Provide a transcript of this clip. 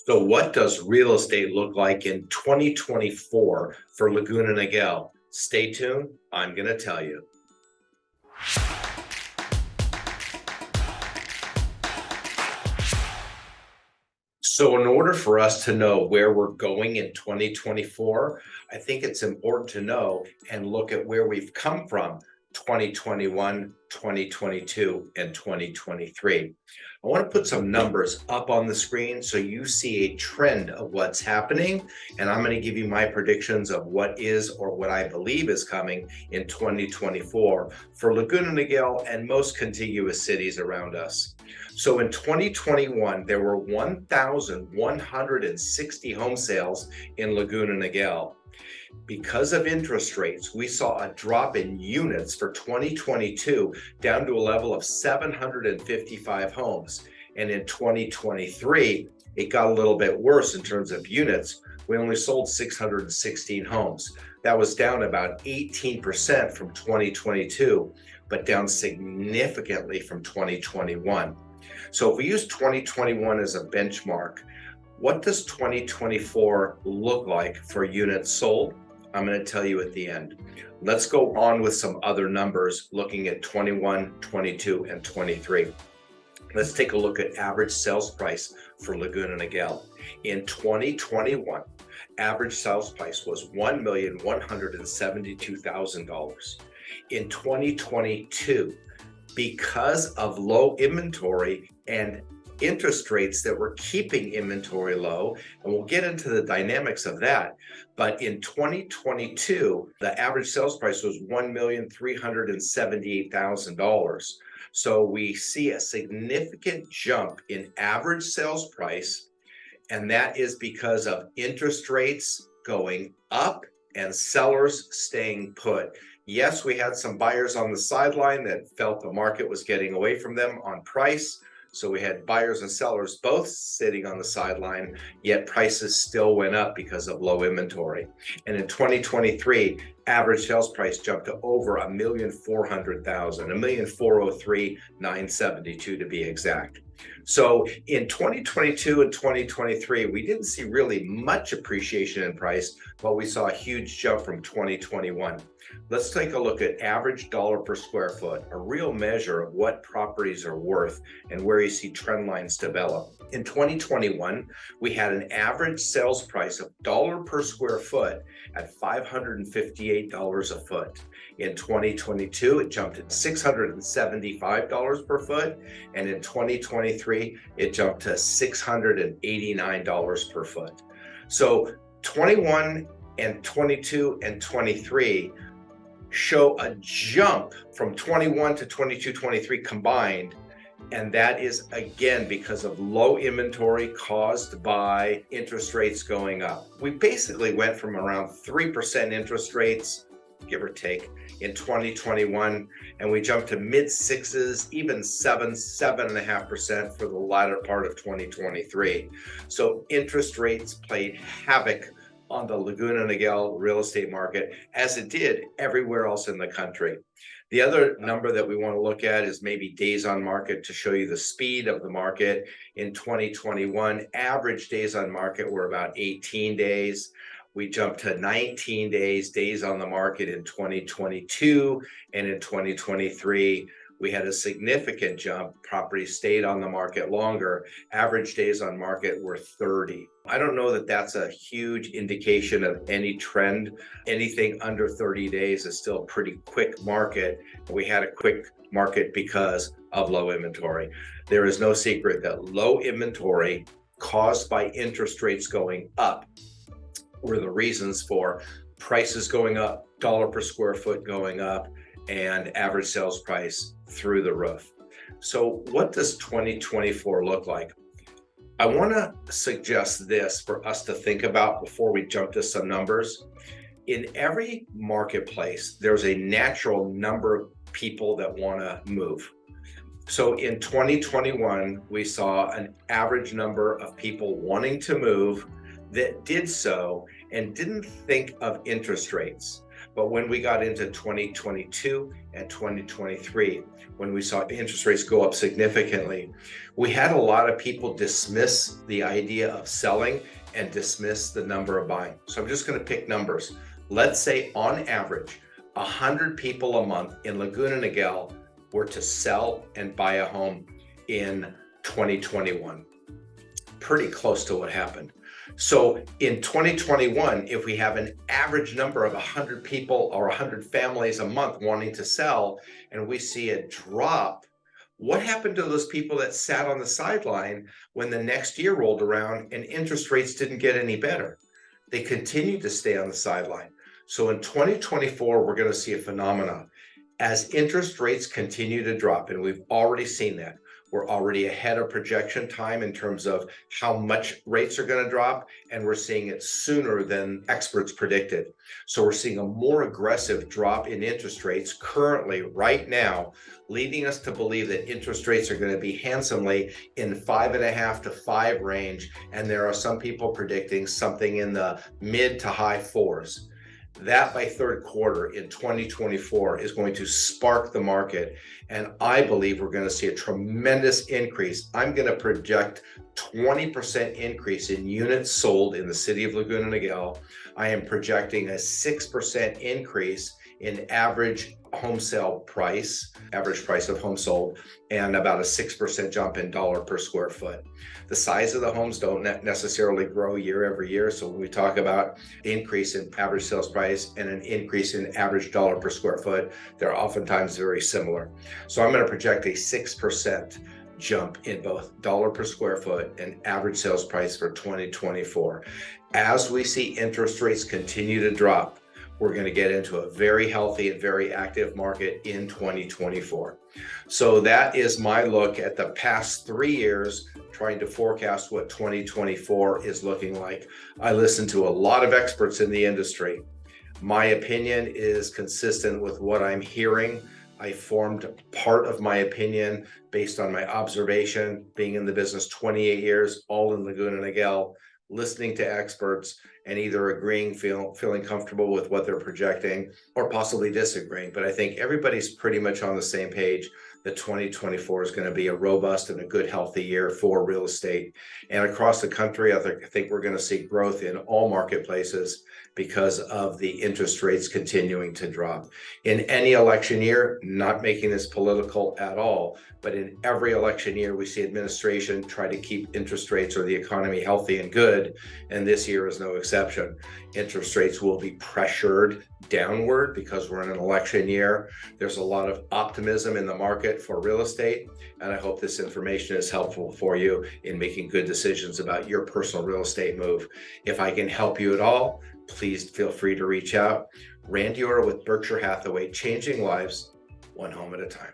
So what does real estate look like in 2024 for Laguna Niguel? Stay tuned. I'm going to tell you. So in order for us to know where we're going in 2024, I think it's important to know and look at where we've come from 2021, 2022, and 2023. I want to put some numbers up on the screen so you see a trend of what's happening, and I'm going to give you my predictions of what is or what I believe is coming in 2024 for Laguna Niguel and most contiguous cities around us. So in 2021, there were 1,160 home sales in Laguna Niguel. Because of interest rates, we saw a drop in units for 2022 down to a level of 755 homes. And in 2023, it got a little bit worse in terms of units. We only sold 616 homes. That was down about 18% from 2022, but down significantly from 2021. So if we use 2021 as a benchmark, what does 2024 look like for units sold? I'm going to tell you at the end. Let's go on with some other numbers looking at 21, 22, and 23. Let's take a look at average sales price for Laguna Niguel. In 2021, average sales price was $1,172,000. In 2022, because of low inventory and interest rates that were keeping inventory low, and we'll get into the dynamics of that. But in 2022, the average sales price was $1,378,000. So we see a significant jump in average sales price, and that is because of interest rates going up and sellers staying put. Yes, we had some buyers on the sideline that felt the market was getting away from them on price. So we had buyers and sellers both sitting on the sideline, yet prices still went up because of low inventory. And in 2023, average sales price jumped to over $1,400,000, $1,403,972 to be exact. So in 2022 and 2023, we didn't see really much appreciation in price, but we saw a huge jump from 2021. Let's take a look at average dollar per square foot, a real measure of what properties are worth and where you see trend lines develop. In 2021, we had an average sales price of dollar per square foot at $558 a foot. In 2022, it jumped to $675 per foot, and in 2023, it jumped to $689 per foot. So 21 and 22 and 23 show a jump from 21 to 22, 23 combined. And that is, again, because of low inventory caused by interest rates going up. We basically went from around 3% interest rates, give or take, in 2021, and we jumped to mid sixes, even 7.5% for the latter part of 2023. So interest rates played havoc on the Laguna Niguel real estate market, as it did everywhere else in the country. The other number that we want to look at is maybe days on market to show you the speed of the market. In 2021, average days on market were about 18 days. We jumped to 19 days on the market in 2022, and in 2023, we had a significant jump. Properties stayed on the market longer. Average days on market were 30. I don't know that that's a huge indication of any trend. Anything under 30 days is still a pretty quick market. We had a quick market because of low inventory. There is no secret that low inventory caused by interest rates going up were the reasons for prices going up, dollar per square foot going up, and average sales price through the roof. So what does 2024 look like? I want to suggest this for us to think about before we jump to some numbers. In every marketplace, there's a natural number of people that want to move. So in 2021, we saw an average number of people wanting to move that did so and didn't think of interest rates. But when we got into 2022 and 2023, when we saw interest rates go up significantly, we had a lot of people dismiss the idea of selling and dismiss the number of buying. So I'm just going to pick numbers. Let's say on average, 100 people a month in Laguna Niguel were to sell and buy a home in 2021. Pretty close to what happened. So in 2021, if we have an average number of 100 people or 100 families a month wanting to sell, and we see a drop, what happened to those people that sat on the sideline when the next year rolled around and interest rates didn't get any better? They continued to stay on the sideline. So in 2024, we're going to see a phenomenon. As interest rates continue to drop, and we've already seen that, we're already ahead of projection time in terms of how much rates are going to drop, and we're seeing it sooner than experts predicted. So we're seeing a more aggressive drop in interest rates currently right now, leading us to believe that interest rates are going to be handsomely in 5.5 to 5 range, and there are some people predicting something in the mid to high 4s. That by third quarter in 2024 is going to spark the market. And I believe we're going to see a tremendous increase. I'm going to project 20% increase in units sold in the city of Laguna Niguel. I am projecting a 6% increase in average home sale price, average price of home sold, and about a 6% jump in dollar per square foot. The size of the homes don't necessarily grow year over year. So when we talk about increase in average sales price and an increase in average dollar per square foot, they're oftentimes very similar. So I'm going to project a 6% jump in both dollar per square foot and average sales price for 2024. As we see interest rates continue to drop, we're going to get into a very healthy and very active market in 2024. So that is my look at the past 3 years, trying to forecast what 2024 is looking like. I listen to a lot of experts in the industry. My opinion is consistent with what I'm hearing. I formed part of my opinion based on my observation, being in the business 28 years, all in Laguna Niguel, listening to experts and either agreeing, feeling comfortable with what they're projecting, or possibly disagreeing. But I think everybody's pretty much on the same page that 2024 is going to be a robust and a good, healthy year for real estate. And across the country, I think we're going to see growth in all marketplaces because of the interest rates continuing to drop. In any election year, not making this political at all, but in every election year, we see administration try to keep interest rates or the economy healthy and good, and this year is no exception. Interest rates will be pressured downward because we're in an election year. There's a lot of optimism in the market for real estate, and I hope this information is helpful for you in making good decisions about your personal real estate move. If I can help you at all, please feel free to reach out. Randy Ora with Berkshire Hathaway, changing lives one home at a time.